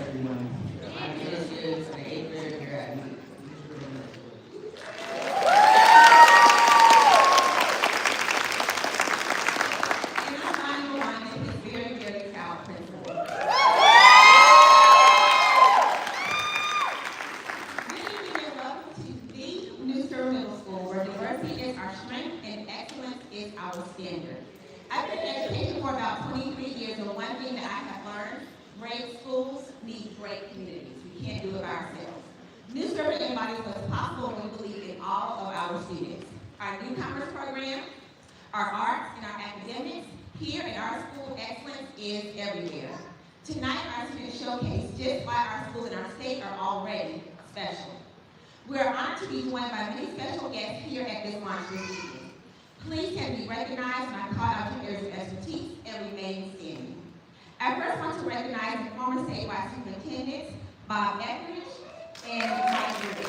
everyone. I'm Neuse, an 8th grader here at Neuse. And our final one is his very, very proud principal. Good evening and welcome to the Neuse Middle School, where diversity is our strength and excellence is our standard. I've been in education for about 23 years, and one thing that I have learned, great schools need great communities. We can't do it by ourselves. Neuse embodies what's possible when we believe in all of our students. Our newcomers program, our arts, and our academics, here in our school, excellence is everywhere. Tonight, our students showcase just why our schools and our state are already special. We are honored to be joined by many special guests here at this launch this evening. Please can be recognized and I call out your areas of expertise and remain standing. I first want to recognize the former statewide superintendents, Bob Etheridge and Mike Rivers.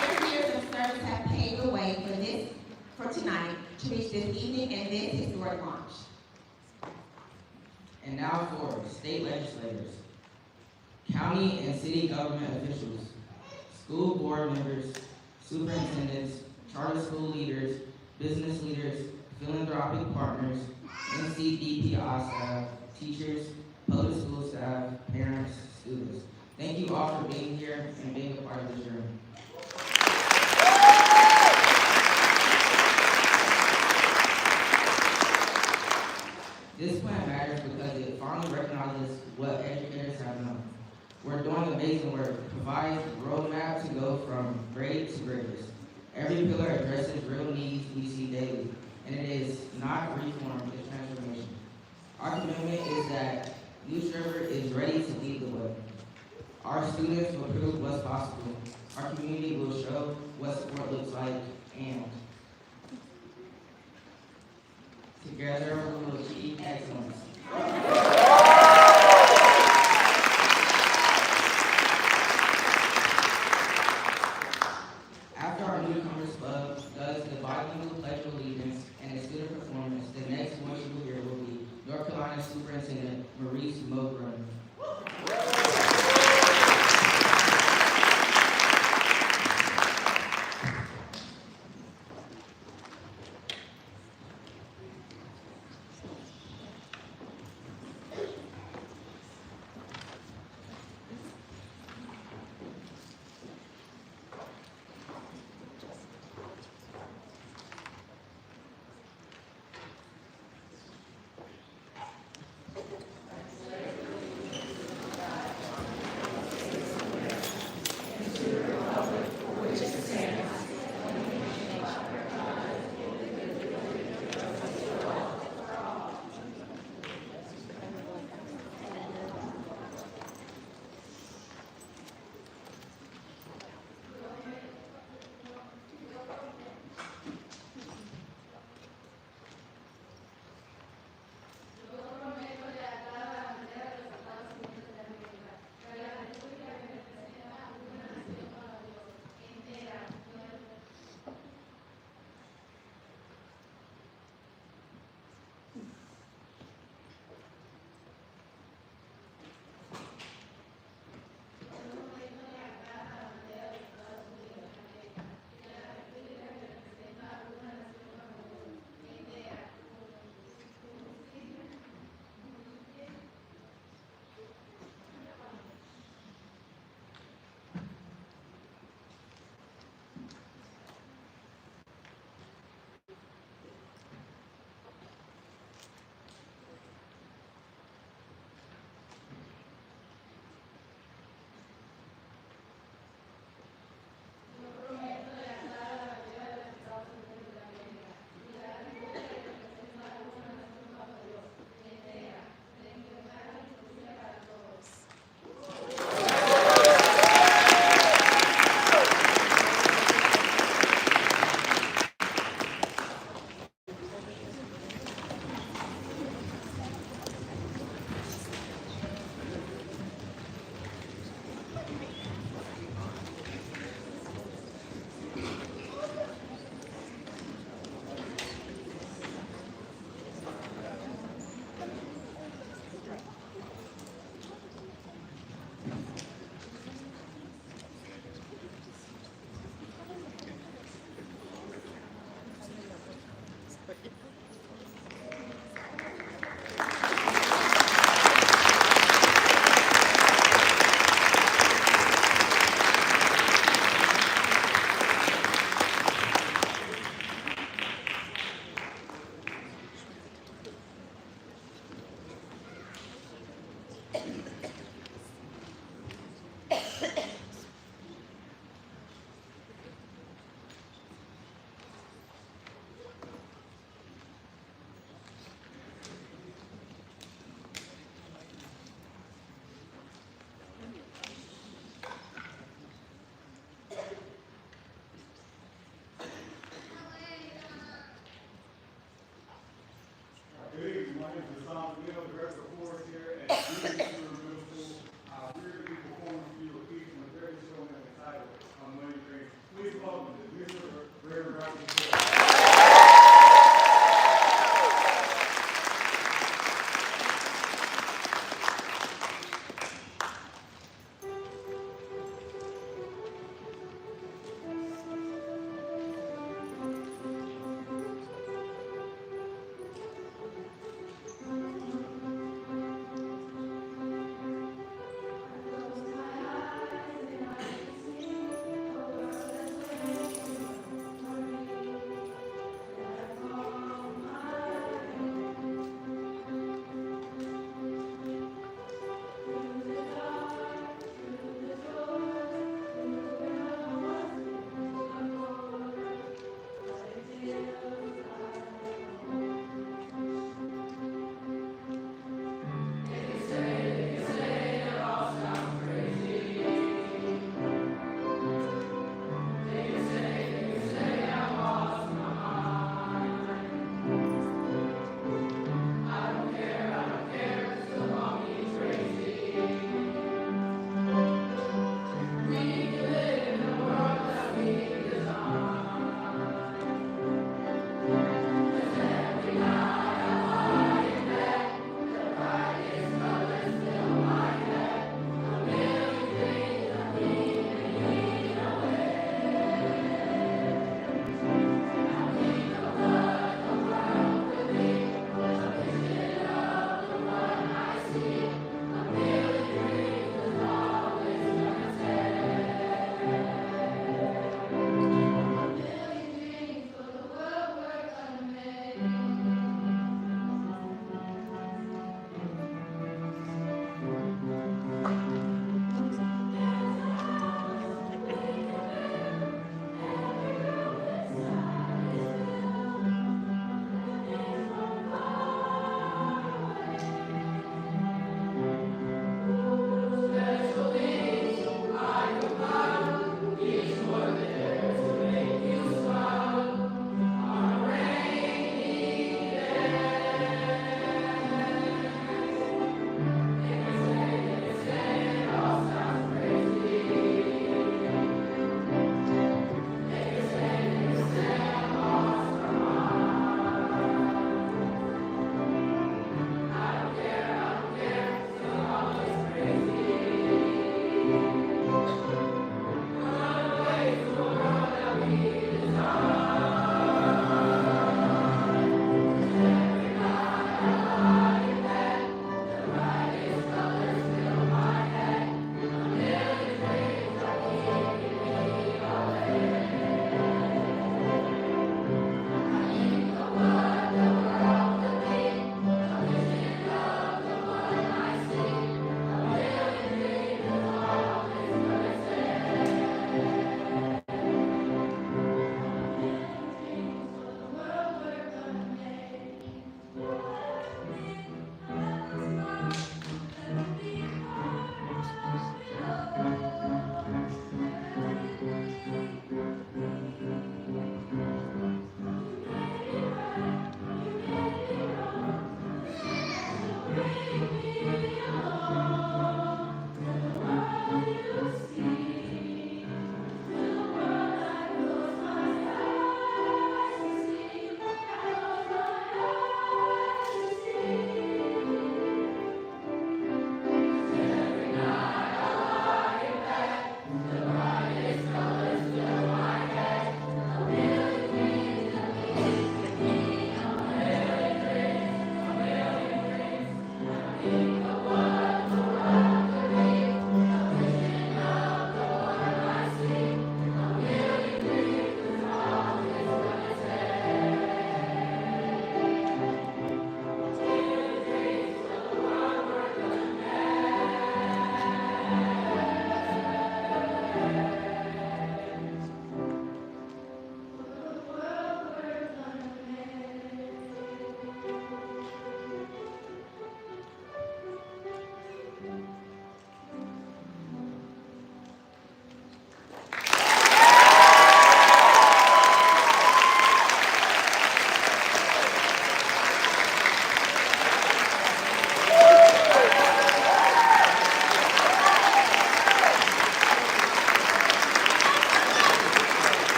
Their years of service have paved the way for tonight to reach this evening and this historic launch. And now for state legislators, county and city government officials, school board members, superintendents, charter school leaders, business leaders, philanthropic partners, NCDPI staff, teachers, public school staff, parents, students. Thank you all for being here and being a part of this journey. This plan matters because it finally recognizes what educators have known. We're doing amazing work, provides a roadmap to go from grade to greatest. Every pillar addresses real needs we see daily, and it is not reform, it's transformation. Our commitment is that Neuse River is ready to lead the way. Our students will prove what's possible. Our community will show what support looks like, and together we will achieve excellence. After our newcomers club does the bilingual pledge of allegiance and a student performance, the next voice you will hear will be North Carolina Superintendent Maurice Mogren.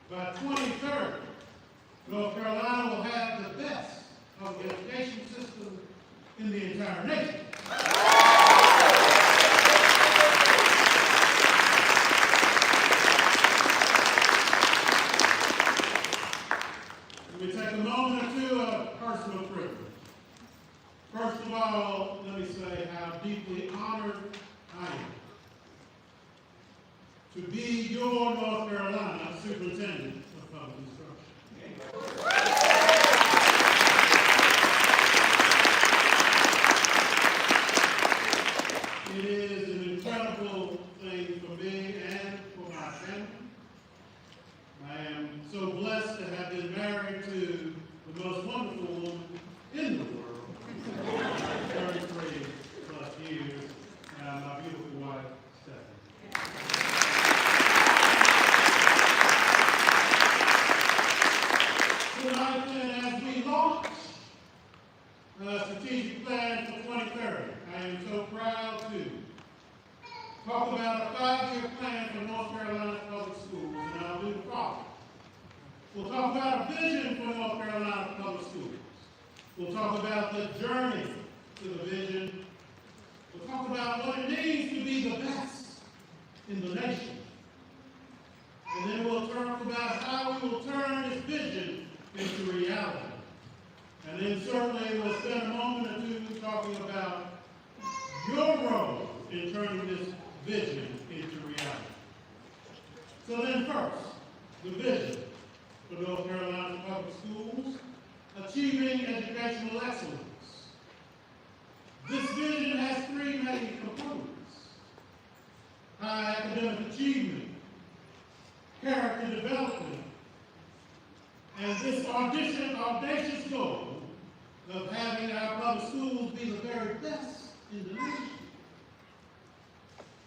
By 2030, North Carolina will have the best public education system in the entire nation. Let me take a moment or two of personal privilege. First of all, let me say how deeply honored I am to be your North Carolina Superintendent of Public Instruction. It is an incredible thing for me and for my family. I am so blessed to have been married to the most wonderful woman in the world, 33 plus years, my beautiful wife, Stephanie. Tonight, then, as we launch a strategic plan for 2030, I am so proud to talk about a 5-year plan for North Carolina public schools, and I'll do the following. We'll talk about a vision for North Carolina public schools. We'll talk about the journey to the vision. We'll talk about what it means to be the best in the nation. And then we'll talk about how we will turn this vision into reality. And then certainly we'll spend a moment or two talking about your role in turning this vision into reality. So then first, the vision for North Carolina public schools, achieving educational excellence. This vision has 3 main components: high academic achievement, character development, and this audacious goal of having our public schools be the very best in the nation.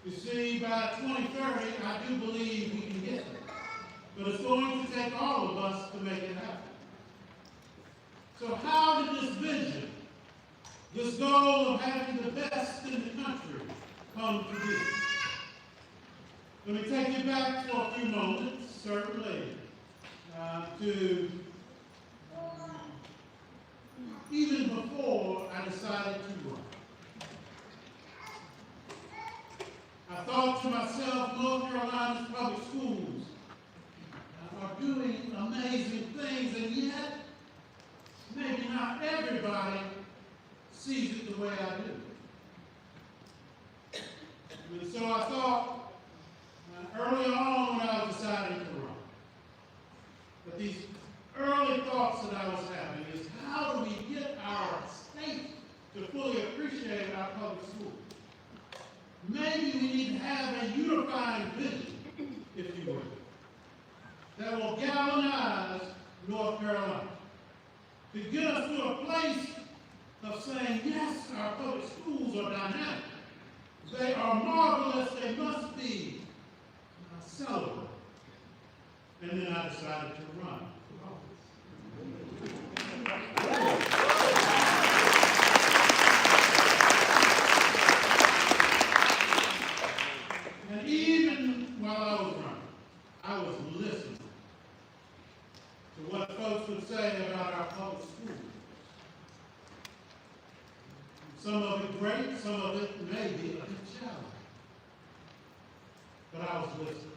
You see, by 2030, I do believe we can get there. But it's going to take all of us to make it happen. So how did this vision, this goal of having the best in the country, come to be? Let me take you back for a few moments, certainly, to even before I decided to run. I thought to myself, North Carolina's public schools are doing amazing things, and yet maybe not everybody sees it the way I do. And so I thought early on when I was deciding to run, but these early thoughts that I was having is, how do we get our state to fully appreciate our public schools? Maybe we need to have a unifying vision, if you will, that will galvanize North Carolina, to get us to a place of saying, yes, our public schools are dynamic. They are marvelous. They must be celebrated. And then I decided to run for office. And even while I was running, I was listening to what folks would say about our public schools. Some of it great, some of it maybe a bit challenging. But I was listening.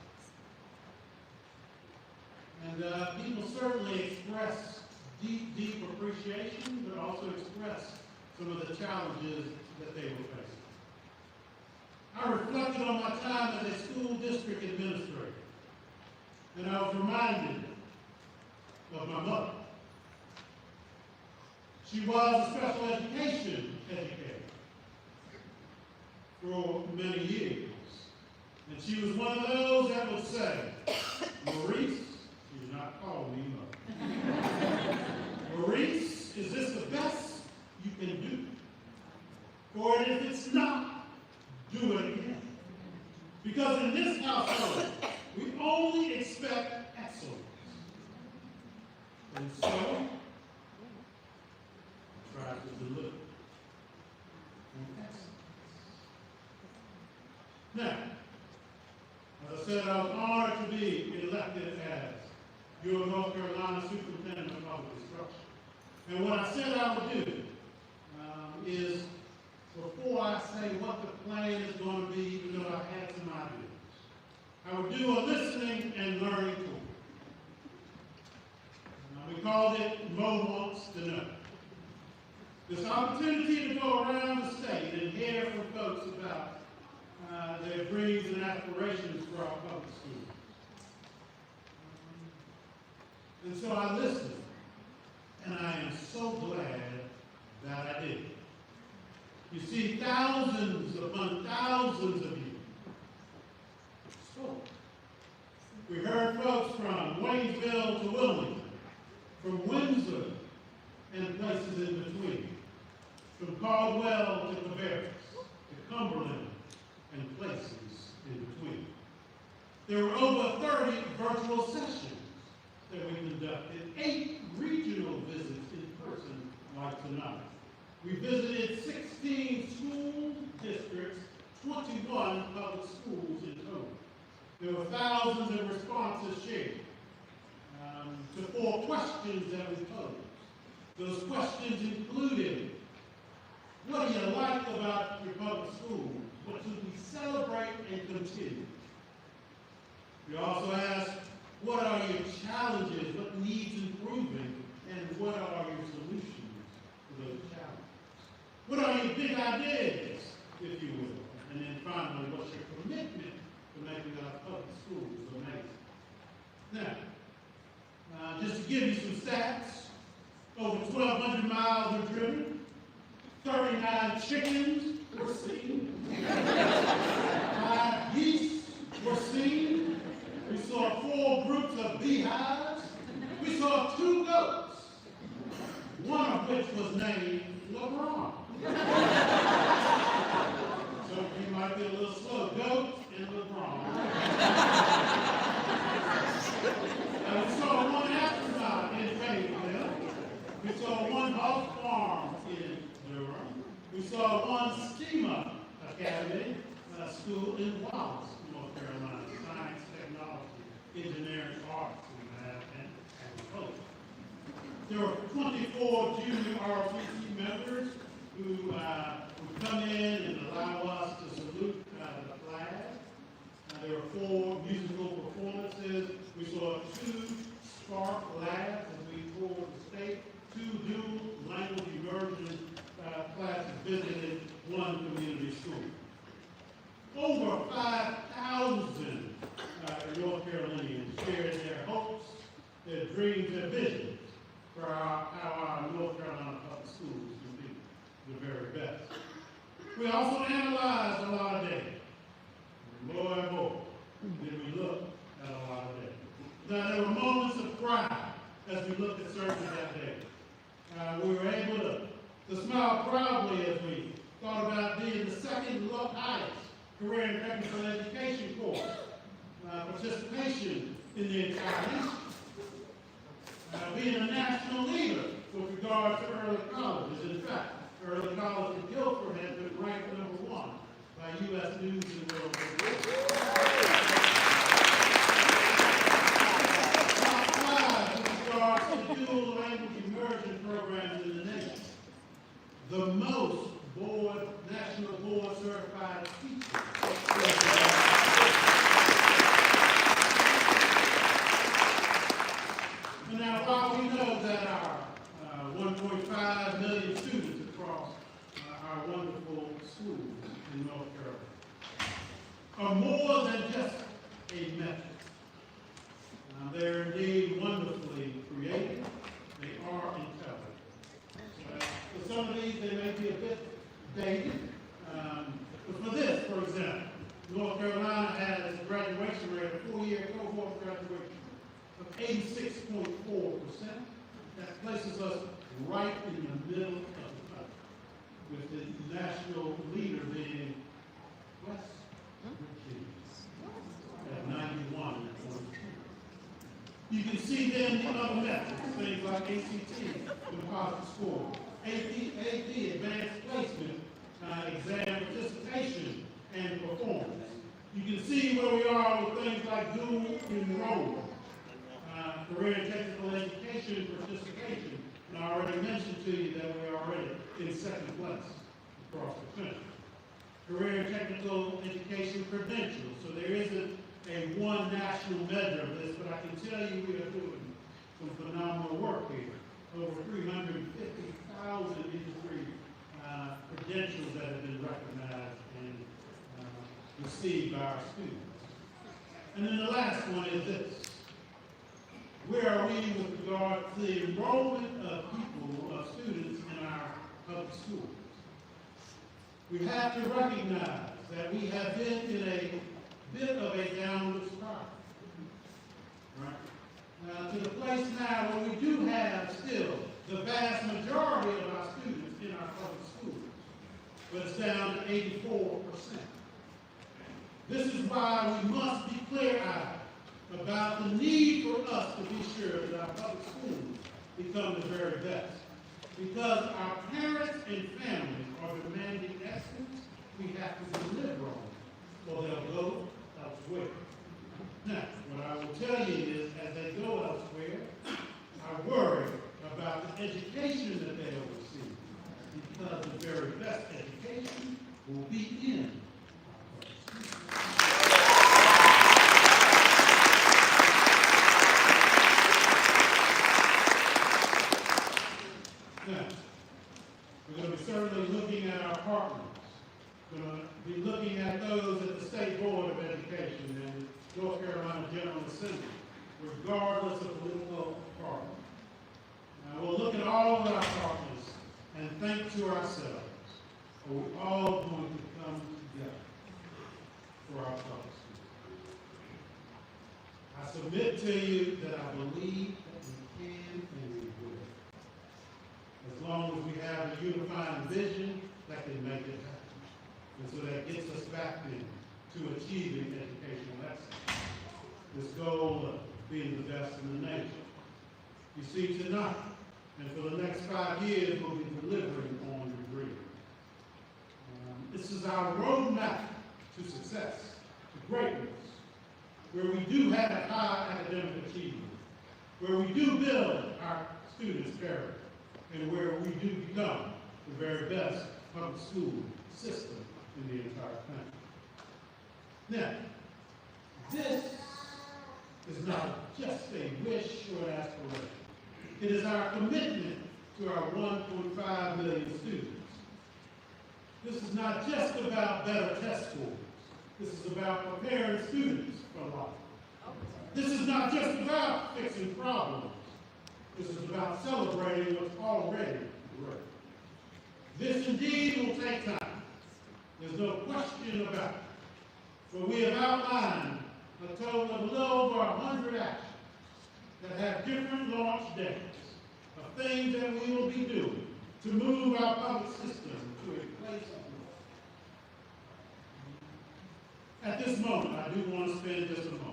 And people certainly express deep appreciation, but also express some of the challenges that they were facing. I reflected on my time as a school district administrator, and I was reminded of my mother. She was a special education educator for many years. And she was one of those that would say, Maurice, she did not call me mother. Maurice, is this the best you can do? For if it's not, do it again. Because in this household, we only expect excellence. And so, I tried to deliver on excellence. Now, as I said, I was honored to be elected as your North Carolina Superintendent of Public Instruction. And what I said I would do is, before I say what the plan is going to be, even though I've had some ideas, I would do a listening and learning tour. We called it Mo Wants to Know. This opportunity to go around the state and hear from folks about their dreams and aspirations for our public schools. And so I listened, and I am so glad that I did. You see, thousands upon thousands of you spoke. We heard folks from Waynesville to Wilmington, from Windsor and places in between, from Caldwell to Cabarrus, to Cumberland and places in between. There were over 30 virtual sessions that we conducted, 8 regional visits in person like tonight. We visited 16 school districts, 21 public schools in total. There were thousands of responses shared to 4 questions that we posed. Those questions included, what do you like about your public school? What do we celebrate and continue? We also asked, what are your challenges? What needs improving? And what are your solutions to those challenges? What are your big ideas, if you will? And then finally, what's your commitment to making our public schools amazing? Now, just to give you some stats, over 1,200 miles were driven, 39 chickens were seen, 5 geese were seen, we saw 4 groups of beehives, we saw 2 goats, one of which was named LeBron. So you might be a little slow. Goats and LeBron. And we saw 1 astronaut in Fayetteville. We saw 1 hog farm in Durham. We saw 1 STEMA Academy school in Wallace, North Carolina. Science, technology, engineering, arts, and agriculture. There were 24 junior ROTC members who would come in and allow us to salute the flag. There were 4 musical performances. We saw 2 Spark Labs as we toured the state, 2 dual language immersion classes visited 1 community school. Over 5,000 North Carolinians shared their hopes, their dreams, their visions for how our North Carolina public schools can be the very best. We also analyzed a lot of data. More and more did we look at a lot of data. Now, there were moments of pride as we looked at certain of that data. We were able to smile proudly as we thought about being the second highest career and technical education course participation in the entire nation. Being a national leader with regard to early colleges. In fact, early college in Guilford has been ranked #1 by U.S. News and World Report. Top 5 with regards to dual language immersion programs in the nation. The most national board certified teachers. Now, while we know that our 1.5 million students across our wonderful schools in North Carolina are more than just a metric. They're indeed wonderfully creative. They are intelligent. For some of these, they may be a bit dated. But for this, for example, North Carolina has a graduation rate, a 4-year cohort graduation of 86.4%. That places us right in the middle of the country, with the national leader being West Virginia at 91.2. You can see then the other metrics, things like ACT, composite score, AD, advanced placement, exam participation, and performance. You can see where we are with things like dual enrollment. career and technical education participation, and I already mentioned to you that we're already in second place across the country. Career and technical education credentials, so there isn't a one national measure of this, but I can tell you we are doing some phenomenal work here. Over 350,000 industry credentials that have been recognized and received by our students. And then the last one is this. Where are we with regard to the enrollment of people, of students in our public schools? We have to recognize that we have been in a bit of a downward spiral. Right? To the place now where we do have still the vast majority of our students in our public schools, but it's down to 84%. This is why we must be clear-eyed about the need for us to be sure that our public schools become the very best. Because our parents and families are demanding excellence, we have to deliver on it, or they'll go elsewhere. Now, what I will tell you is, as they go elsewhere, I worry about the education that they'll receive, because the very best education will be in now, we're going to be certainly looking at our partners. We're going to be looking at those at the State Board of Education and North Carolina General Assembly, regardless of political party. Now, we'll look at all of our partners and think to ourselves, are we all going to come together for our public schools? I submit to you that I believe that we can and we will. As long as we have a unifying vision that can make it happen. And so that gets us back then to achieving educational excellence. This goal of being the best in the nation. You see, tonight, and for the next 5 years, we'll be delivering on your dream. This is our roadmap to success, to greatness, where we do have high academic achievement, where we do build our students' character, and where we do become the very best public school system in the entire country. Now, this is not just a wish or an aspiration. It is our commitment to our 1.5 million students. This is not just about better test scores. This is about preparing students for life. This is not just about fixing problems. This is about celebrating what's already great. This indeed will take time. There's no question about it. But we have outlined a total of a little over 100 actions that have different launch dates of things that we will be doing to move our public system to a place of growth. At this moment, I do want to spend just a moment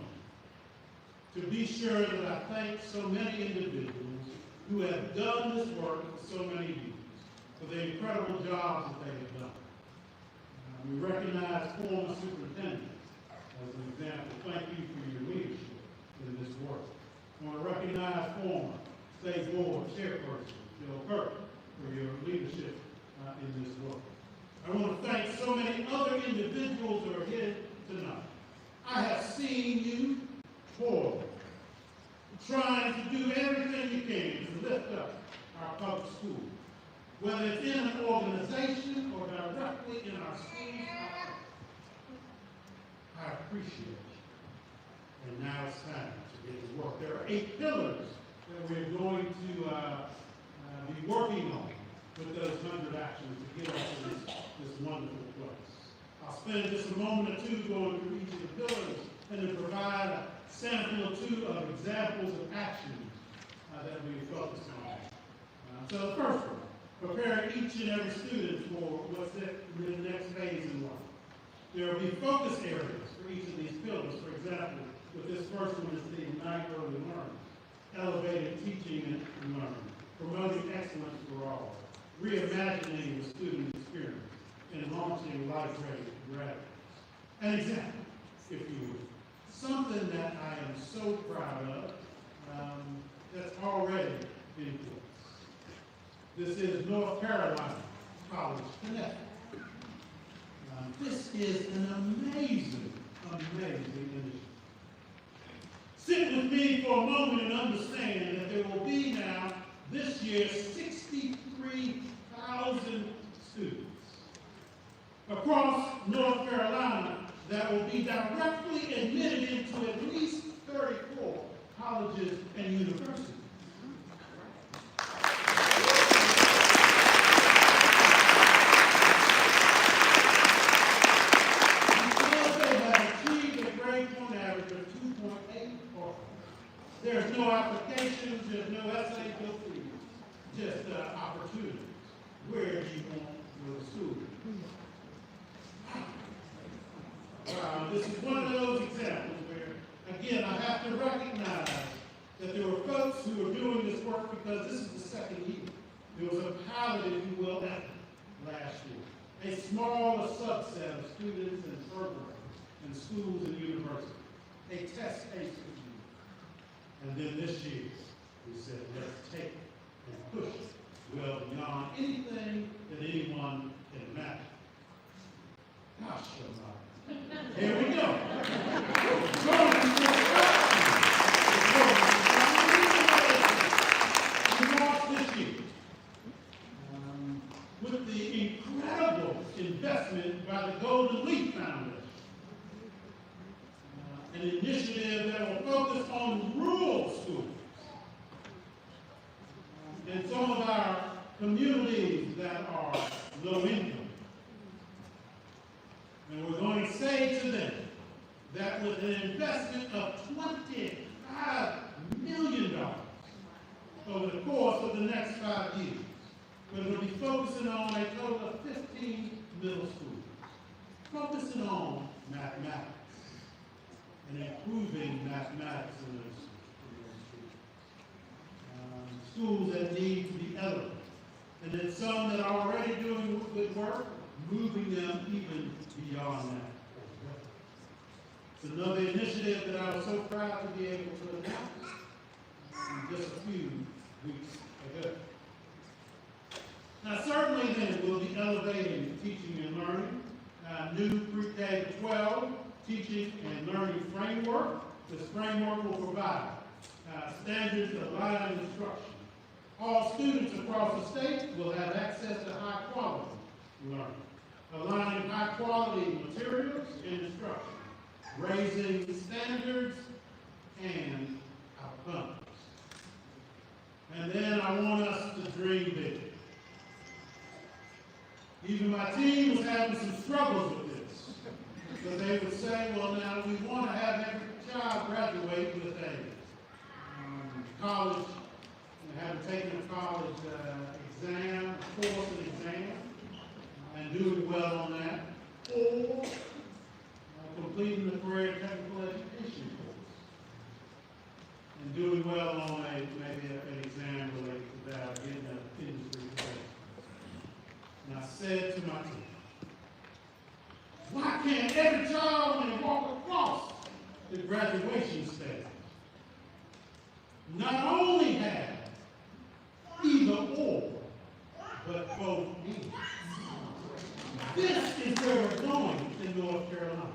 to be sure that I thank so many individuals who have done this work for so many years for the incredible jobs that they have done. We recognize former superintendents as an example. Thank you for your leadership in this work. I want to recognize former State Board Chairperson Bill Kirk for your leadership in this work. I want to thank so many other individuals who are here tonight. I have seen you toil, trying to do everything you can to lift up our public schools, whether it's in an organization or directly in our schools. I appreciate it. And now it's time to get to work. There are 8 pillars that we're going to be working on with those 100 actions to get us to this wonderful place. I'll spend just a moment or two going through each of the pillars and then provide a sample or two of examples of actions that we focus on. So the first one, preparing each and every student for what's in the next phase in life. There will be focus areas for each of these pillars. For example, with this first one is the Ignite Early Learning, elevated teaching and learning, promoting excellence for all, reimagining the student experience, and launching life-ready graduates. An example, if you will. Something that I am so proud of, that's already in place. This is North Carolina College Connect. This is an amazing, amazing initiative. Sit with me for a moment and understand that there will be now, this year, 63,000 students across North Carolina that will be directly admitted into at least 34 colleges and universities. There's no applications, there's no essay, no fees, just opportunities. Where do you want your student? This is one of those examples where, again, I have to recognize that there were folks who are doing this work because this is the second year. There was a pilot, if you will, effort last year. A smaller subset of students and programs in schools and universities. A test case review. And then this year, we said, let's take it and push it well beyond anything that anyone can imagine. Gosh, here we go. We launched this year with the incredible investment by the Golden Leaf Foundation. An initiative that will focus on rural schools and some of our communities that are low income. And we're going to say to them that with an investment of $25 million over the course of the next 5 years, we're going to be focusing on a total of 15 middle schools, focusing on mathematics and improving mathematics in those schools that need to be elevated. And then some that are already doing good work, moving them even beyond that. It's another initiative that I was so proud to be able to announce in just a few weeks ago. Now certainly then we'll be elevating teaching and learning, new pre-K to 12, teaching and learning framework. This framework will provide standards that align instruction. All students across the state will have access to high quality learning, aligning high quality materials and instruction, raising standards and outcomes. And then I want us to dream big. Even my team was having some struggles with this. So they would say, well, now we want to have every child graduate with a college, having taken a college exam, course and exam, and doing well on that, or completing the career technical education course, and doing well on maybe an exam related to that, getting an industry credit. And I said to my team, why can't every child, when they walk across the graduation stage, not only have either or, but both and? This is where we're going in North Carolina,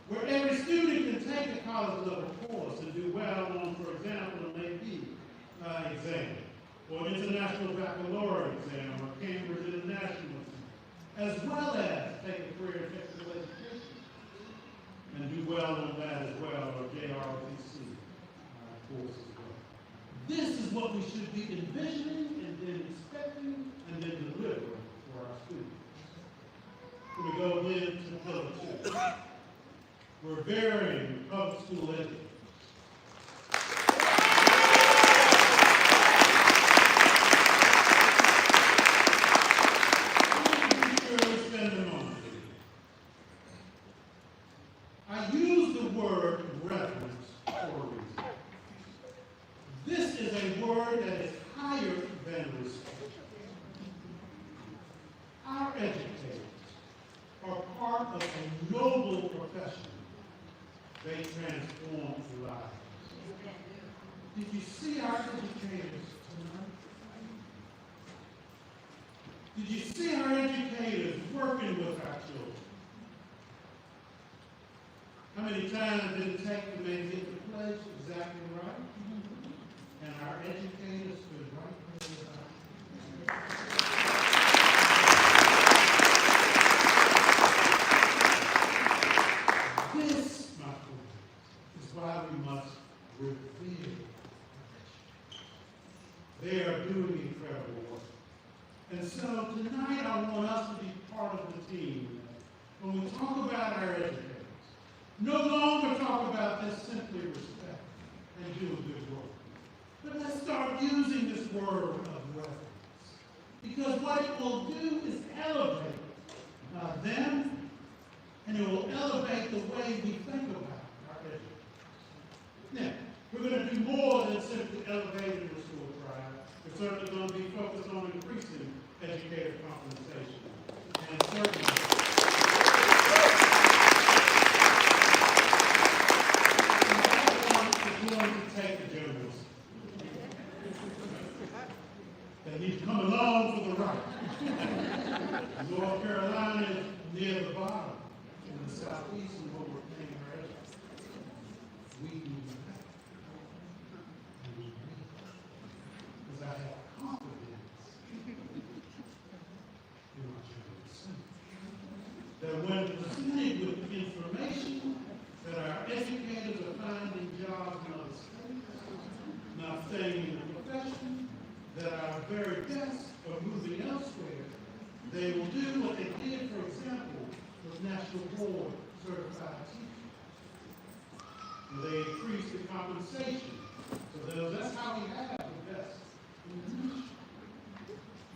where every student can take a college level course and do well on, for example, an AP exam, or an international baccalaureate exam, or Cambridge International exam, as well as take a career technical education and do well on that as well, or JROTC course as well. This is what we should be envisioning and then expecting and then delivering for our students. So we go then to pillar 2. We're varying public school education. I use the word reverence for a reason. This is a word that is higher than respect. Our educators are part of a noble profession. They transform Did you see our educators tonight? Did you see our educators working with our children? How many times did it take for them to get the pledge exactly right? And our educators stood right there with our This, my friend, is why we must revere. They are doing incredible work. And so tonight I want us to be part of the team. When we talk about our educators, no longer talk about this simply respect and do a good work. But let's start using this word of reverence. Because what it will do is elevate them, and it will elevate the way we think about our educators. Now, we're going to do more than simply elevating the school tribe. We're certainly going to be focused on increasing educator compensation. And certainly, we're going to take the journalists. They need to come along for the right. North Carolina is near the bottom. In the southeast and what we're paying our educators. We need that. Because I have confidence in my children. That when presented with information that our educators are finding jobs in other states, not staying in the profession, that our very best are moving elsewhere, they will do what they did, for example, with National Board certified teachers. And they increased the compensation. So that's how we have the best in the nation.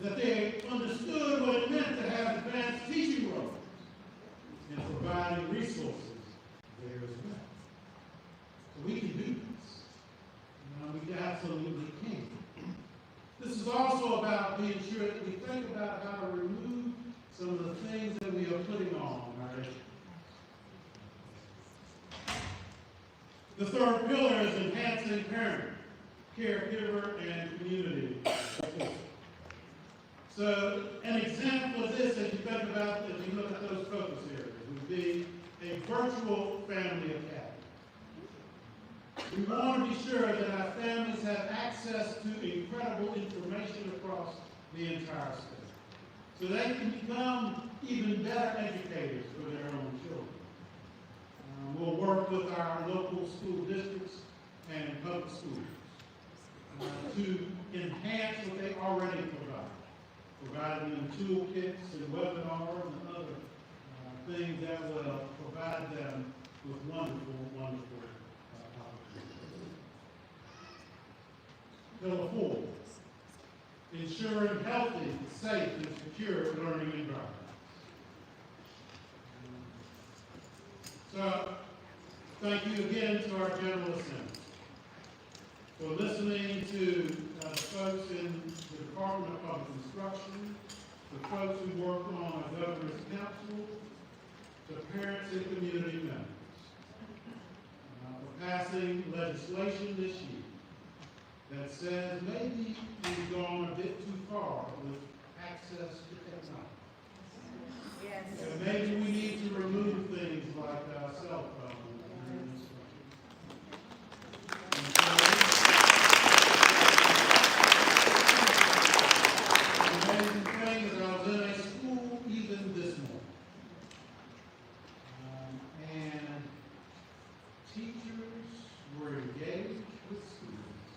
That they understood what it meant to have advanced teaching roles and providing resources there as well. So we can do this. We absolutely can. This is also about being sure that we think about how to remove some of the things that we are putting on our education. The third pillar is enhancing parent, caregiver, and community support. So an example of this, as you think about, as you look at those focus areas, would be a virtual family academy. We want to be sure that our families have access to incredible information across the entire state, so they can become even better educators for their own children. We'll work with our local school districts and public schools to enhance what they already provide, providing them toolkits and webinars and other things that will provide them with wonderful, wonderful opportunities. Pillar 4, ensuring healthy, safe, and secure learning environments. So, thank you again to our General Assembly for listening to the folks in the Department of Public Instruction, the folks who work on our Governor's Council, the parents and community members, for passing legislation this year that says maybe we've gone a bit too far with access to technology. Yes. And maybe we need to remove things like cell phones. The amazing thing is I was in a school even this morning. And teachers were engaged with students.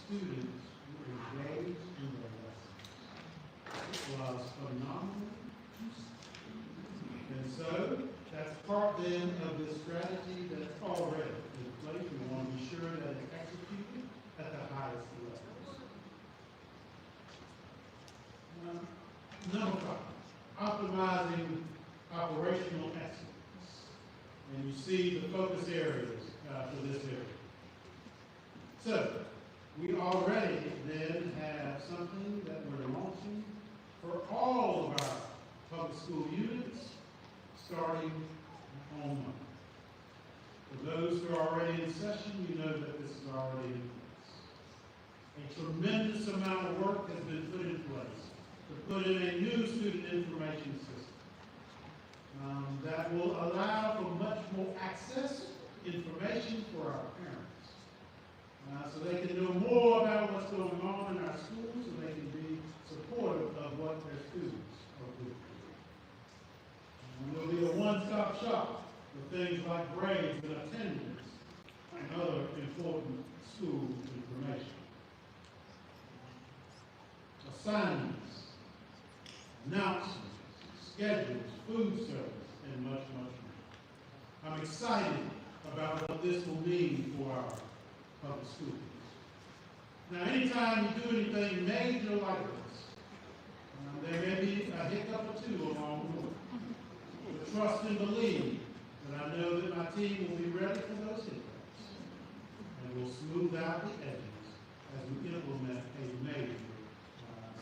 Students were engaged in their lessons. It was phenomenal. And so, that's part then of this strategy that's already in place. We want to be sure that it's executed at the highest levels. Number 5, optimizing operational excellence. And you see the focus areas for this area. So, we already then have something that we're launching for all of our public school units starting on Monday. For those who are already in session, you know that this is already in place. A tremendous amount of work has been put in place to put in a new student information system that will allow for much more access to information for our parents. So they can know more about what's going on in our schools, so they can be supportive of what their students are doing. There'll be a one-stop shop for things like grades and attendance and other important school information. Assignments, announcements, schedules, food service, and much, much more. I'm excited about what this will mean for our public schools. Now, anytime you do anything major like this, there may be a hiccup or two along the way. But trust and believe that I know that my team will be ready for those hiccups and will smooth out the edges as we implement a major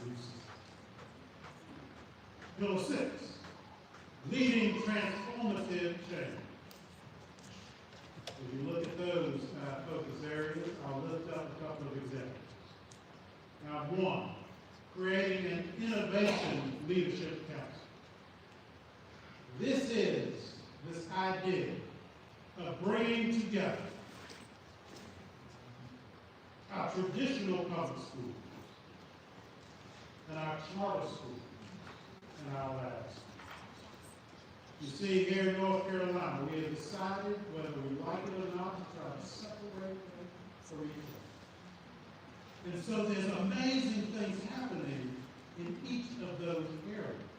new system. Pillar 6, leading transformative change. If you look at those focus areas, I'll lift up a couple of examples. Now, 1, creating an innovation leadership council. This is this idea of bringing together our traditional public schools and our charter schools and our lab schools. You see, here in North Carolina, we have decided, whether we like it or not, to try to separate them from each other. And so there's amazing things happening in each of those areas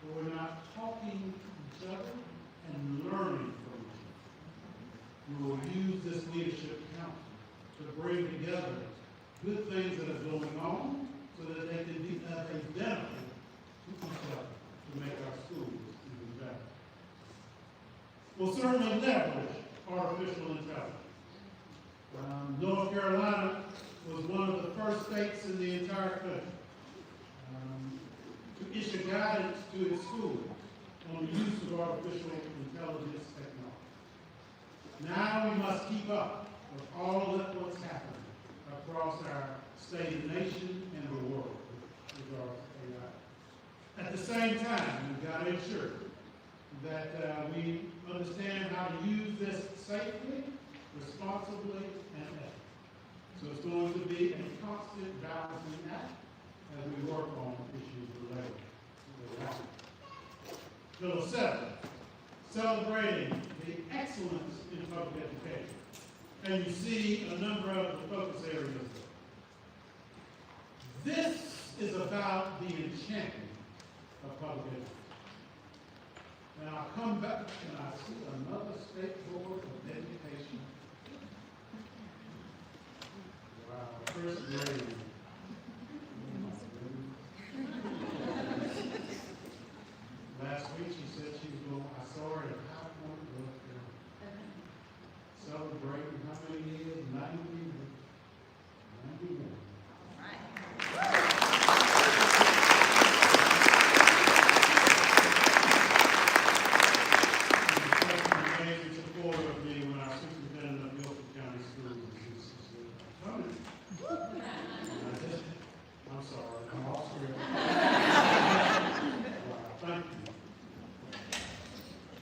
where we're not talking to each other and learning from each other. We will use this leadership council to bring together good things that are going on so that they can be of a benefit to each other to make our schools even better. We'll certainly leverage artificial intelligence. North Carolina was one of the first states in the entire country to issue guidance to its schools on the use of artificial intelligence technology. Now we must keep up with all of what's happening across our state and nation and the world with regards to AI. At the same time, we've got to ensure that we understand how to use this safely, responsibly, and ethically. So it's going to be a constant balancing act as we work on issues related to AI. Pillar 7, celebrating the excellence in public education. And you see a number of the focus areas there. This is about the enchanting of public education. And I'll come back and I see another state board of education. Wow, first grade. Last week she said she was going, I saw her at High Point, North Carolina. Celebrating how many years? 91.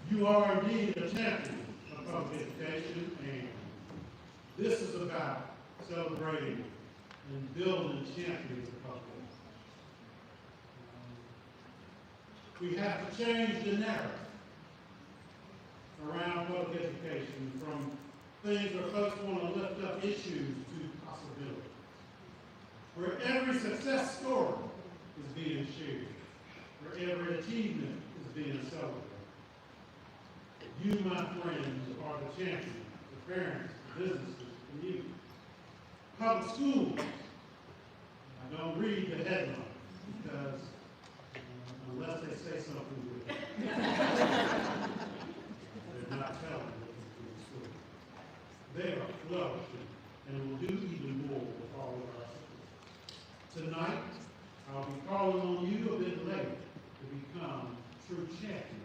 You are indeed a champion of public education, and this is about celebrating and building champions of public education. We have to change the narrative around public education from things where folks want to lift up issues to possibilities, where every success story is being shared, where every achievement is being celebrated. You, my friends, are the champions, the parents, the businesses, the community. Public schools, I don't read the headline because unless they say something good, they're not telling what to do in school. They are flourishing and will do even more with all of our support. Tonight, I'll be calling on you a bit later to become true champions.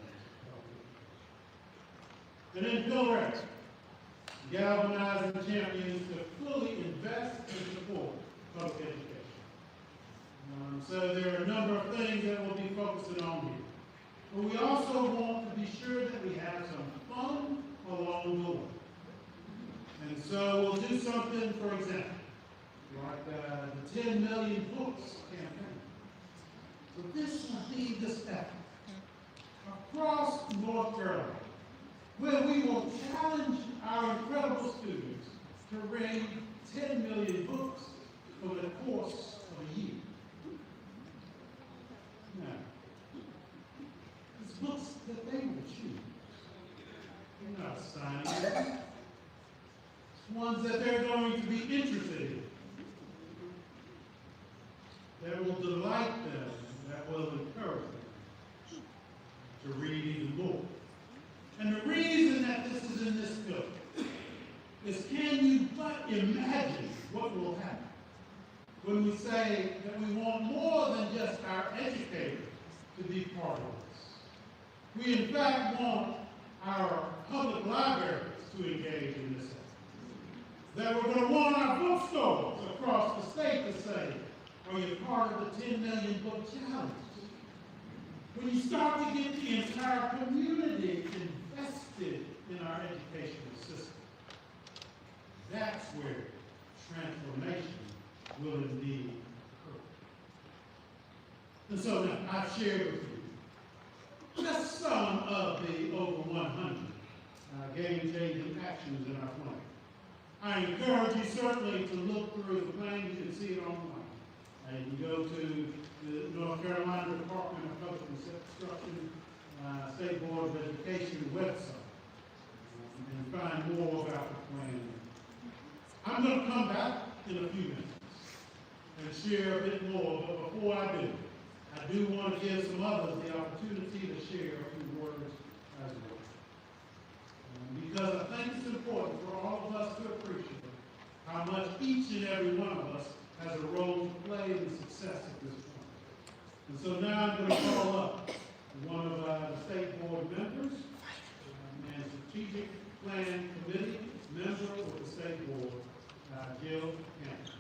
And then Pillar 8, galvanizing champions to fully invest and support public education. So there are a number of things that we'll be focusing on here. But we also want to be sure that we have some fun along the way. And so we'll do something, for example, like the 10 million books campaign. So this will be this effort across North Carolina, where we will challenge our incredible students to read 10 million books over the course of a year. Now, it's books that they will choose. They're not assigning them. It's ones that they're going to be interested in, that will delight them, that will encourage them to read even more. And the reason that this is in this book is, can you but imagine what will happen when we say that we want more than just our educators to be part of this? We in fact want our public libraries to engage in this effort. That we're going to want our bookstores across the state to say, are you part of the 10 million book challenge? When you start to get the entire community invested in our educational system, that's where transformation will indeed occur. And so now, I've shared with you just some of the over 100 game-changing actions in our plan. I encourage you certainly to look through the plan. You can see it online. You can go to the North Carolina Department of Public Instruction State Board of Education website and find more about the plan. I'm going to come back in a few minutes and share a bit more, but before I do want to give some others the opportunity to share a few words as well. Because I think it's important for all of us to appreciate how much each and every one of us has a role to play in the success of this plan. And so now I'm going to call up one of the State Board members and Strategic Plan Committee member with the State Board, Jill Campbell.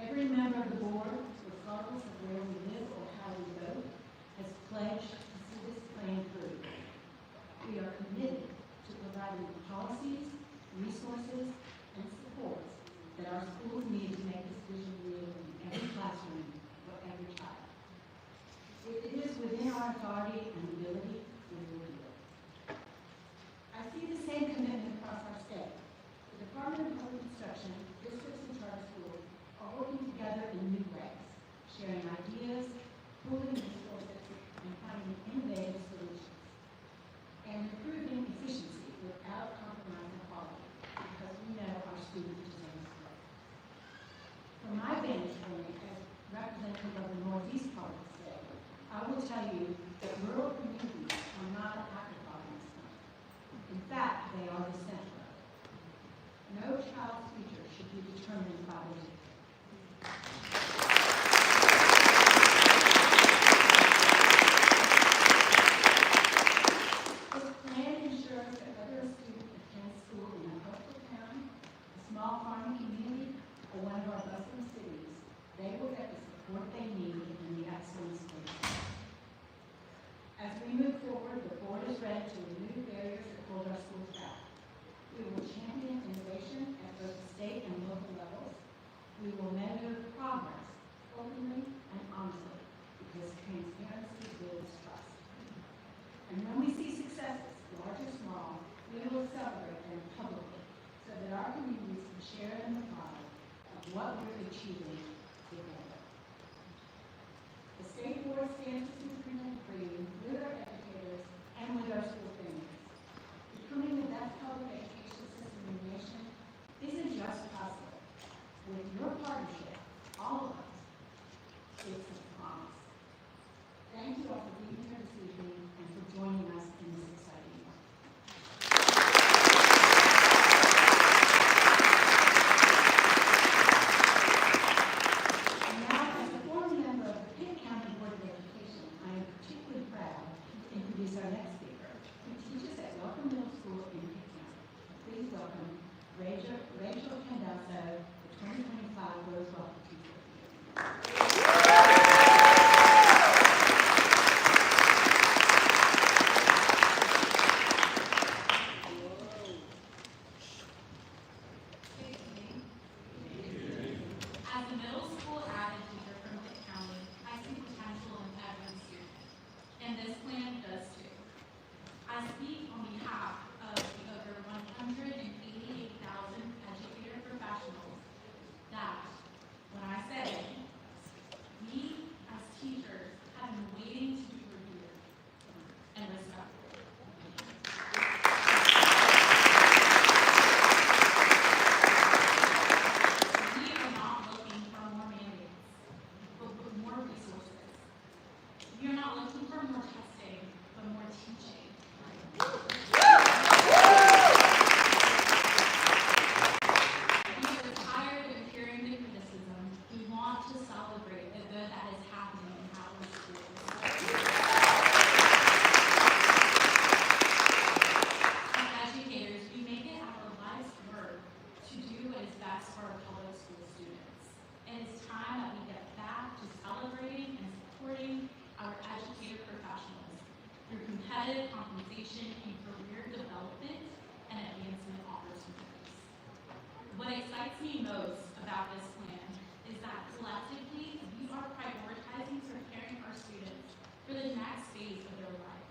Every member of the board, regardless of where we live or how we vote, has pledged to see this plan through. We are committed to providing the policies, resources, and supports that our schools need to make this vision real in every classroom for every child. If it is within our authority and ability, we will do it. I see the same commitment across our state. The Department of Public Instruction, districts, and charter schools are working together in new ways, sharing ideas, pooling resources, and finding innovative solutions, and improving efficiency without compromising quality, because we know our students deserve growth. From my vantage point as representative of the northeast part of the state, I will tell you that rural communities We will champion innovation at both the state and local levels. We will measure progress openly and honestly, because transparency builds trust. And when we see successes, large or small, we will celebrate them publicly so that our communities can share in the pride of what we're achieving together. The State Board stands for supreme freedom with our educators and with our school families. Becoming the best public education system in the nation isn't just possible. With your partnership, all of us, it's a promise. Thank you all for being here this evening and for joining us in this exciting work. And now, as a former member of the Pitt County Board of Education, I am particularly proud to introduce our next speaker, who teaches at Welcome Middle School in Pitt County. Please welcome Rachel Candasso, the 2025 Rose Welcome Teacher of the Year. As a middle school avid teacher from Pitt County, I see potential in every student, and this plan does too. I speak on behalf of the over 188,000 educator professionals that, when I say, we as teachers have been waiting to be reviewed and respected. We are not looking for more mandates, but more resources. We are not looking for more testing, but more teaching. We are tired of hearing the criticism. We want to celebrate the good that is happening in our schools. As educators, we make it our life's work to do what is best for our public school students. And it's time that we get back to celebrating and supporting our educator professionals through competitive compensation and career development and advancement opportunities. What excites me most about this plan is that collectively we are prioritizing preparing our students for the next phase of their life.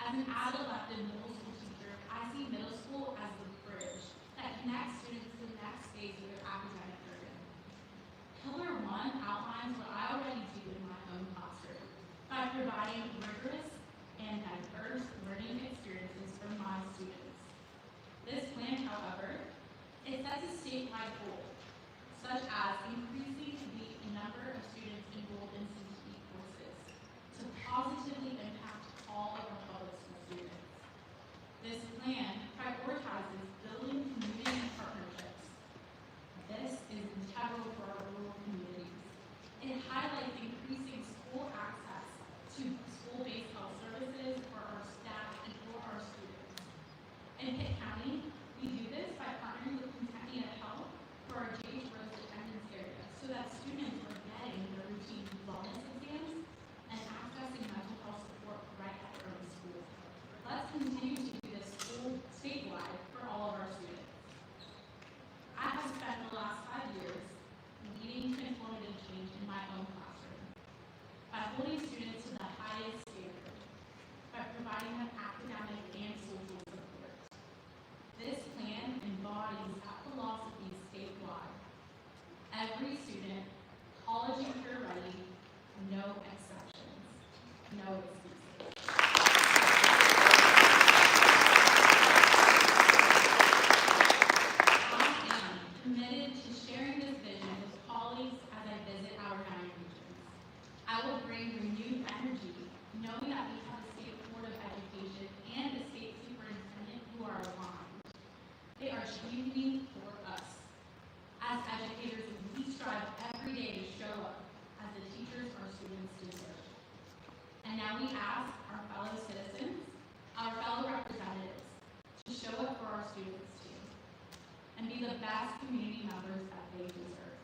As an ad-elected middle school teacher, I see middle school as the bridge that connects students to the next phase of their academic journey. Pillar 1 outlines what I already do in my own classroom by providing rigorous and diverse learning experiences for my students. This plan, however, it sets a statewide goal, such as increasing the number of students enrolled in NCDPI courses to positively impact all of our public school students. This plan prioritizes building community partnerships. This is integral for our rural communities. It highlights increasing school access to school-based health services for our staff and for our students. In Pitt County, we do this by partnering with Kentucky Health for our J.H. Rose attendance area so that students are getting their routine wellness exams and accessing mental health support right at their own school. Let's continue to do this statewide for all of our students. I have spent the last 5 years leading transformative change in my own classroom by holding students to the highest standard, by providing them academic and social support. This plan embodies that philosophy statewide. Every student, college and career ready, no exceptions, no excuses. I am committed to sharing this vision with colleagues as I visit our 9 regions. I will bring renewed energy, knowing that we have a state board of education and a state superintendent who are aligned. They are championing for us. As educators, we strive every day to show up as the teachers our students deserve. And now we ask our fellow citizens, our fellow representatives, to show up for our students too, and be the best community members that they deserve.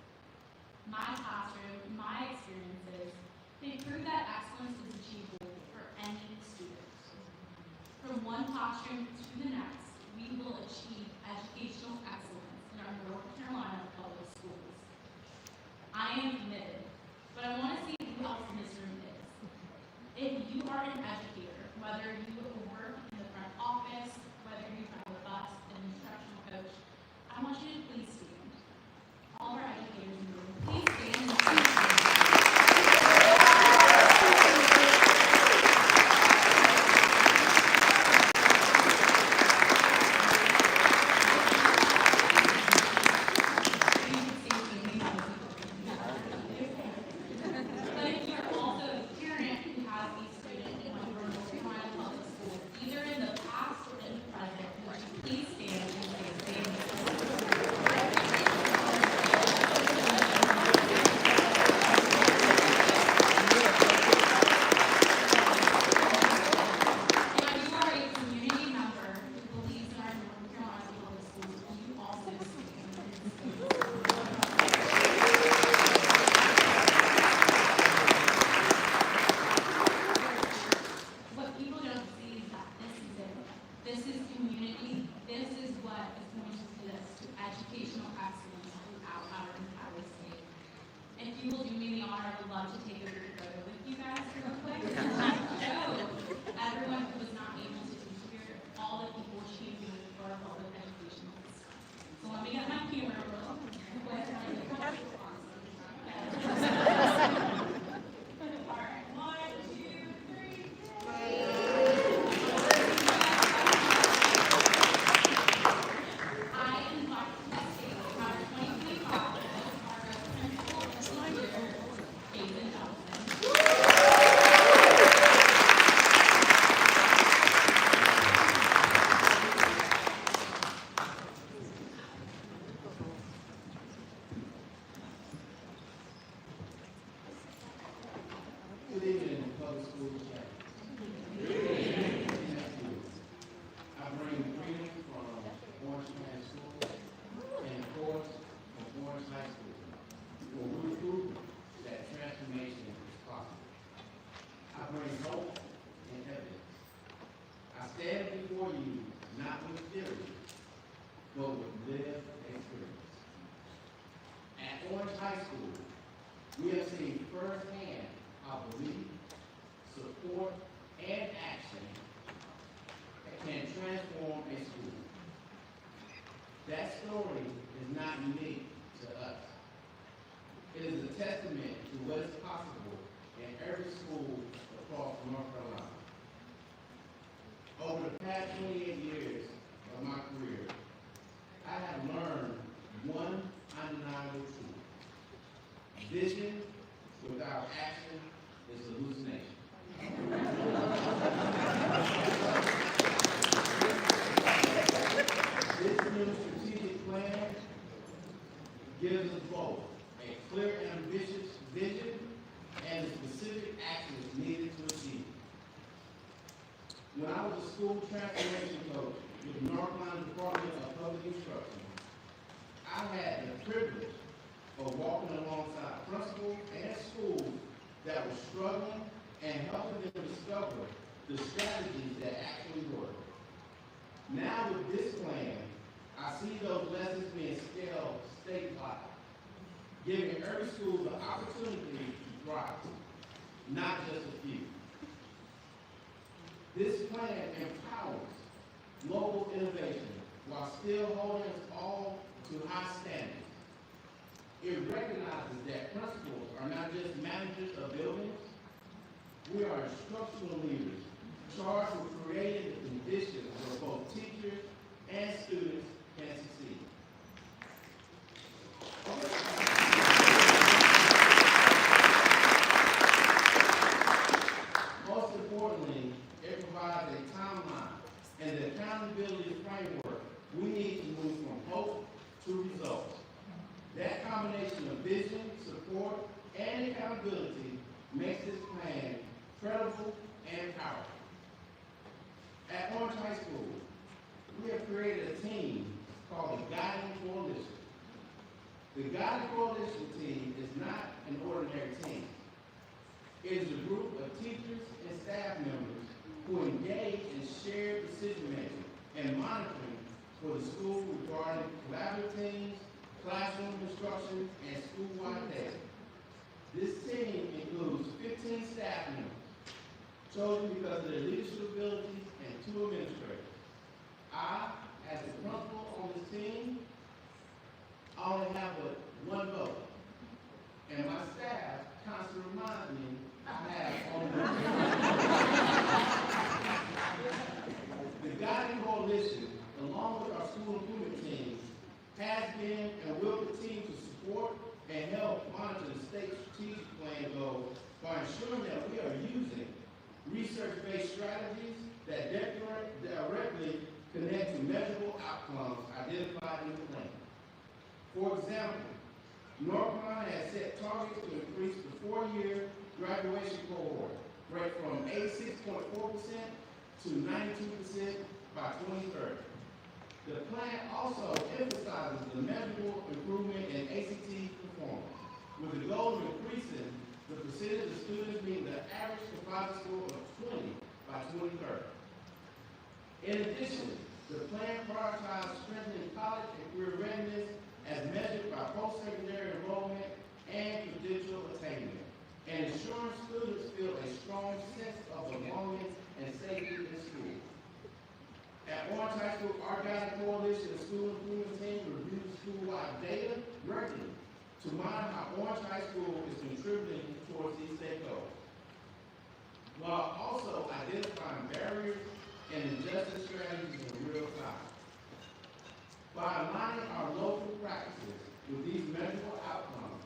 My classroom, my experiences, they prove that excellence is achievable for any student. From one classroom to the next, we will achieve educational excellence in our North Carolina public schools. I am committed, but I want to see who else in this room is. If you are an educator, whether you work in the front office, whether you drive a bus, an instructional coach, I want you to please stand. All of our educators in the room, please stand and stand. But if you're also a parent who has a student in one of our North Carolina public schools, either in the past or in the present, would you please stand and say the same? If you are a community member who believes in our North Carolina public schools, will you also stand? What people don't see is that this is it. This is community. This is what is going to lead us to educational excellence throughout our entire state. If you will do me the honor, I would love to take a group photo with you guys real quick. Show everyone who was not able to be here, all the people championing for our public education system. So let me get my camera real quick. All right, 1, 2, 3. I invite to the stage our 2025 Wells Fargo Principal and Teacher, Jason Johnson. Good evening, public school staff. Good evening. I bring greetings from Orange County School and of course from Orange High School, where we prove that transformation is possible. I bring hope and evidence. I stand before you not with theory, but with lived experience. At Orange High School, we have seen firsthand how belief, support, and action can transform a school. That story is not unique to us. It is a testament to what is possible in every school across North Carolina. Over the past 28 years of my career, I have learned one undeniable truth. Vision without action is hallucination. This new strategic plan gives us both a clear and ambitious vision and the specific actions needed to achieve it. When I was a school transformation coach with the North Carolina Department of Public Instruction, I had the privilege of walking alongside principals and schools that were struggling and helping them discover the strategies that actually work. Now with this plan, I see those lessons being scaled statewide, giving every school the opportunity to thrive, not just a few. This plan empowers local innovation while still holding us all to high standards. It recognizes that principals are not just managers of buildings. We are instructional leaders charged with creating the conditions where both teachers and students can succeed. Most importantly, it provides a timeline and the accountability framework we need to move from hope to results. That combination of vision, support, and accountability makes this plan credible and powerful. At Orange High School, we have created a team called the Guiding Coalition. The Guiding Coalition team is not an ordinary team. It is a group of teachers and staff members who engage in shared decision-making and monitoring for the school regarding collaborative teams, classroom instruction, and school-wide data. This team includes 15 staff members, chosen because of their leadership abilities, and 2 administrators. I, as the principal on this team, I only have but 1 vote. And my staff constantly reminds me I have only 1 vote. The guiding coalition, along with our school improvement teams, has been and will continue to support and help monitor the state's strategic plan goals by ensuring that we are using research-based strategies that directly connect to measurable outcomes identified in the plan. For example, North Carolina has set targets to increase the 4-year graduation cohort rate from 86.4% to 92% by 2030. The plan also emphasizes the measurable improvement in ACT performance, with the goal of increasing the percentage of students meeting the average composite score of 20 by 2030. In addition, the plan prioritizes strengthening college and career readiness as measured by post-secondary enrollment and credential attainment, and ensuring students feel a strong sense of belonging and safety in school. At Orange High School, our guiding coalition and school improvement team reviews school-wide data regularly to monitor how Orange High School is contributing towards these state goals, while also identifying barriers and injustice strategies in real time. By aligning our local practices with these measurable outcomes,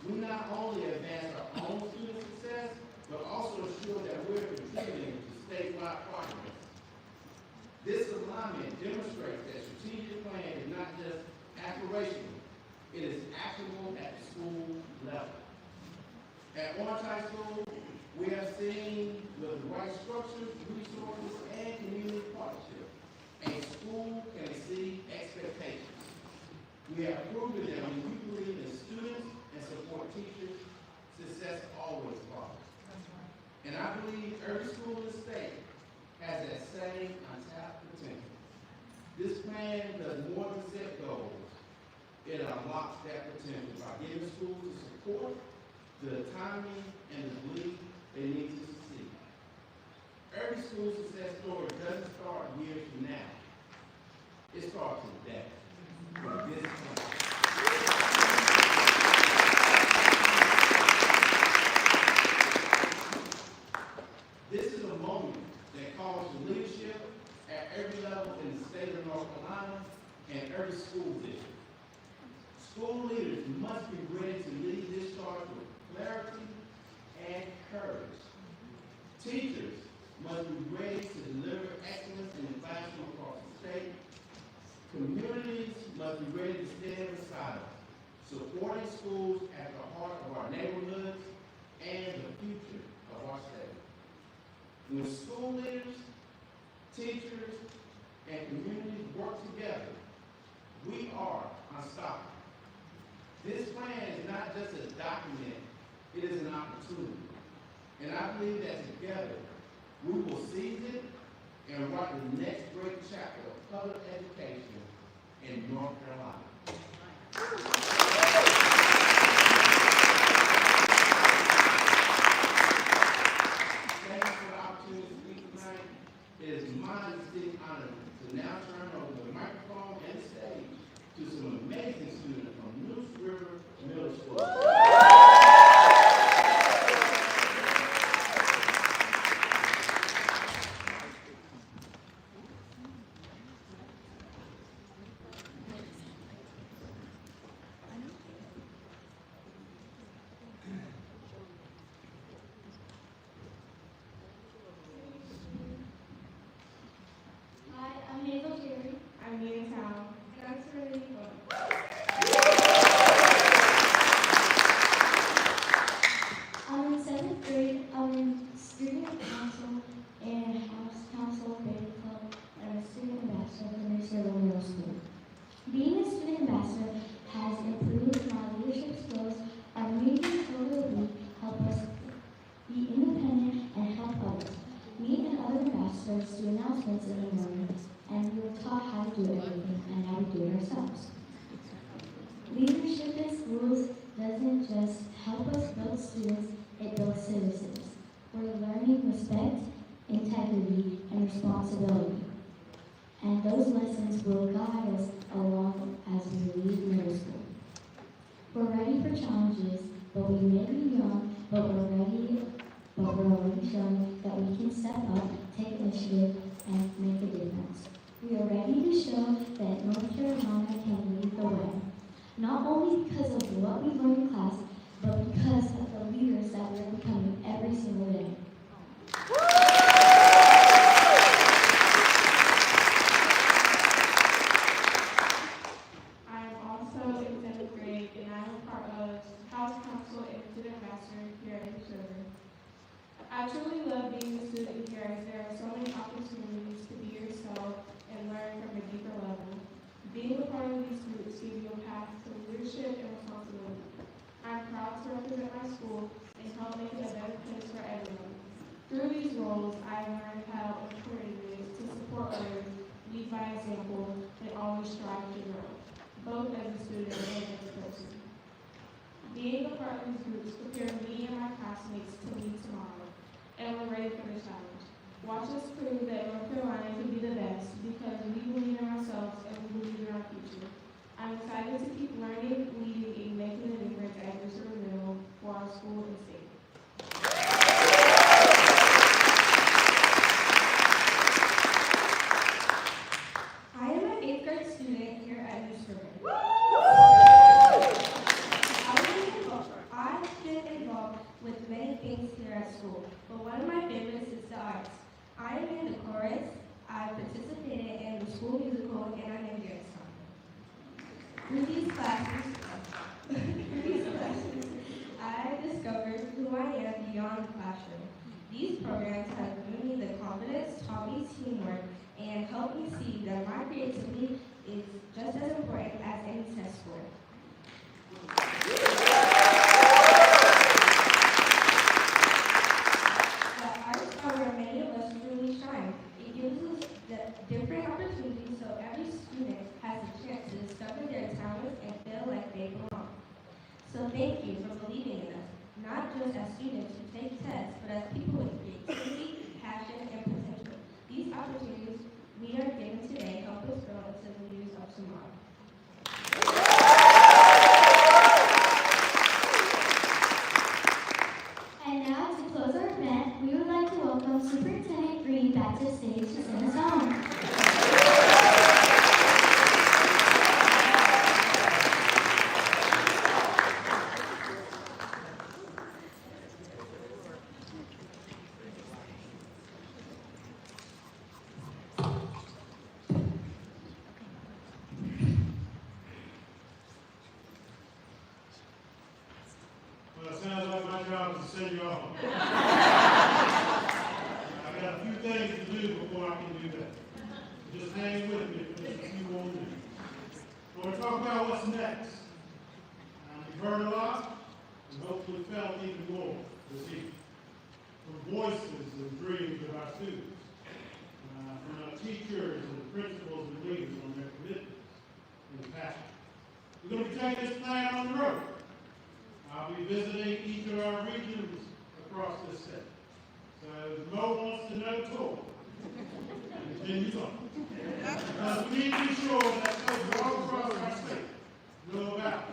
we not only advance our own student success, but also ensure that we're contributing to statewide progress. This alignment demonstrates that strategic plan is not just aspirational, it is actionable at the school level. At Orange High School, we have seen with the right structures, resources, and community partnership, a school can exceed expectations. We have proven that when we believe in students and support teachers, success always follows. And I believe every school in the state has that same untapped potential. This plan does more than set goals. It unlocks that potential by giving schools the support, the autonomy, and the belief they need to succeed. Every school success story doesn't start years from now. It starts today with this plan. This is a moment that calls for leadership at every level in the state of North Carolina and every school district. School leaders must be ready to lead this charge with clarity and courage. Teachers must be ready to deliver excellence in the classroom across the state. Communities must be ready to stand beside us, supporting schools at the heart of our neighborhoods and the future of our state. When school leaders, teachers, and communities work together, we are unstoppable. This plan is not just a document, it is an opportunity. And I believe that together, we will seize it and write the next great chapter of public education in North Carolina. Thank you for the opportunity to speak tonight. It is my distinct honor to now turn over the microphone and the stage to some amazing students from Neuse River Middle School. Being a student ambassador has improved my leadership skills. Our meetings over the week help us be independent and help others. Me and other ambassadors do announcements in the morning, and we we're taught how to do everything and how to do it ourselves. Leadership in schools doesn't just help us build students, it builds citizens. We're learning respect, integrity, and responsibility. And those lessons will guide us along as we leave middle school. We're ready for challenges, but we may be young, but we're already showing that we can step up, take initiative, and make a difference. We are ready to show that North Carolina can lead the way. Not only because of what we learn in class, but because of the leaders that we are becoming every single day. I am also in 7th grade, and I am part of House Council and Student Ambassador here at Neuse. I truly love being a student here as there are so many opportunities to be yourself and learn from a deeper level. Being a part of these groups gives you a path to leadership and responsibility. I'm proud to represent my school and help make it a better place for everyone. Through these roles, I learned how important it is to support others, lead by example, and always strive to grow, both as a student and as a person. Being a part of these groups prepared me and my classmates to lead tomorrow, and we're ready for the challenge. Watch us prove that North Carolina can be the best because we believe in ourselves and we believe in our future. I'm excited to keep learning, leading, and making a difference at Neuse Middle for our school and state. I am an 8th grade student here at Neuse. I've been involved with many things here at school, but one of my favorites is the arts. I am in the chorus, I participated in the school musical, and I'm in dance club. Through these classes, I discovered who I am beyond the classroom. These programs have given me the confidence, taught me teamwork, and helped me see that my creativity is just as important as any test score. The arts are where many of us truly shine. It gives us the different opportunities so every student has a chance to discover their talents and feel like they belong. So thank you for believing in us, not just as students who take tests, but as people with creativity, passion, and potential. These opportunities we are given today help us grow into the leaders of tomorrow. And now, to close our event, we would like to welcome Superintendent Green back to the stage to sing us home. Well, it sounds like my job is to send you off. I got a few things to do before I can do that. Just hang with me for just a few more minutes. We're going to talk about what's next. You've heard a lot, and hopefully felt even more this evening. From voices and dreams of our students, from our teachers and principals and leaders on their commitments and passion. We're going to be taking this plan on the road. I'll be visiting each of our regions across this state. So if Mo wants to know the tour, continue on. Because we need to be sure that those all across our state know about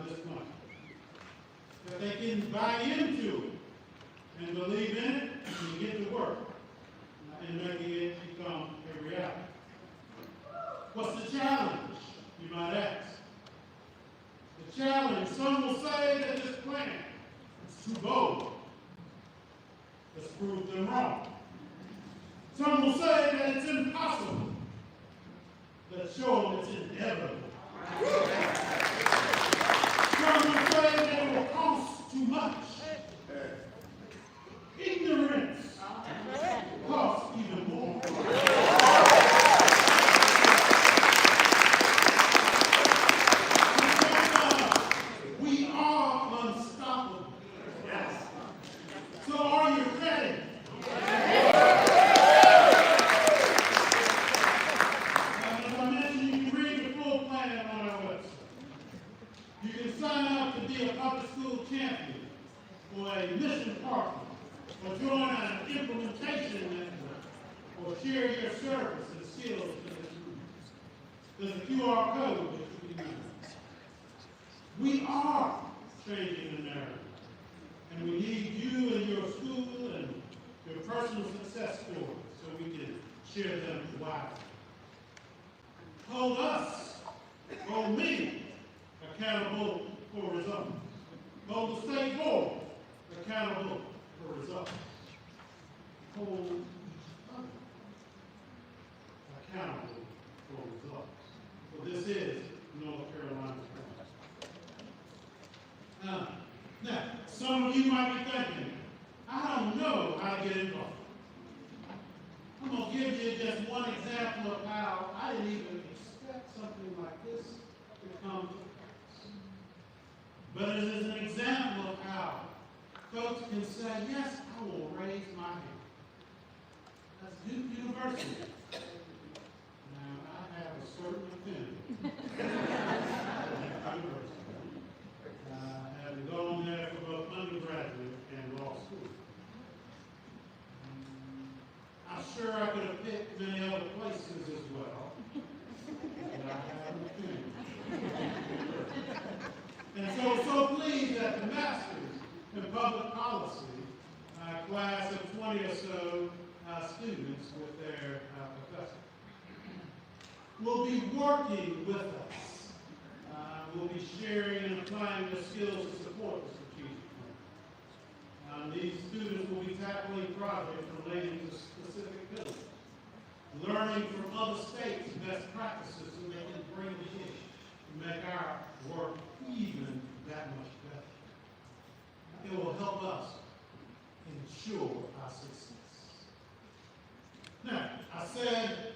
this money. That they can buy into it and believe in it and get to work and making it become a reality. What's the challenge, you might ask? The challenge, some will say that this plan is too bold. Let's prove them wrong. Some will say that it's impossible. Let's show them it's inevitable. Some will say that it will cost too much. Ignorance costs even more. service and skills to this room. There's a QR code that you can use. We are changing the narrative. And we need you and your school and your personal success stories so we can share them wisely. Hold us, hold me accountable for results. Hold the state board accountable for results. Hold others accountable for results. So this is North Carolina's plan. Now, some of you might be thinking, I don't know how to get involved. I'm going to give you just one example of how I didn't even expect something like this to come to pass. But it is an example of how folks can say, yes, I will raise my hand. That's Duke University. Now, I have a certain opinion. University. Having gone there for both undergraduate and law school. I'm sure I could have picked many other places as well, but I have an opinion. And so pleased that the Masters in Public Policy class of 20 or so students with their professor will be working with us. We'll be sharing and applying the skills to support the strategic plan. These students will be tackling projects relating to specific pillars, learning from other states' best practices so they can bring it in to make our work even that much better. It will help us ensure our success. Now, I said,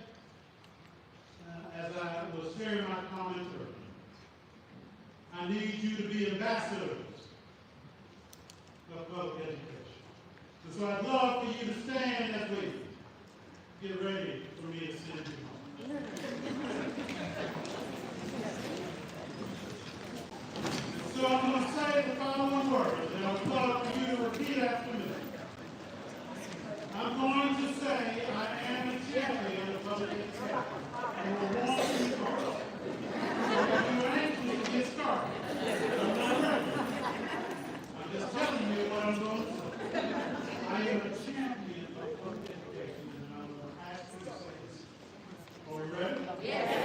as I was sharing my comments earlier, I need you to be ambassadors of public education. And so I'd love for you to stand as we get ready for me to send you home. So I'm going to say the following words, and I would love for you to repeat after me. I'm going to say I am a champion of public education. And we're walking forward. You're anxious to get started. I'm not ready. I'm just telling you what I'm going to say. I am a champion of public education, and I'm going to ask you to say this. Are we ready? Yes.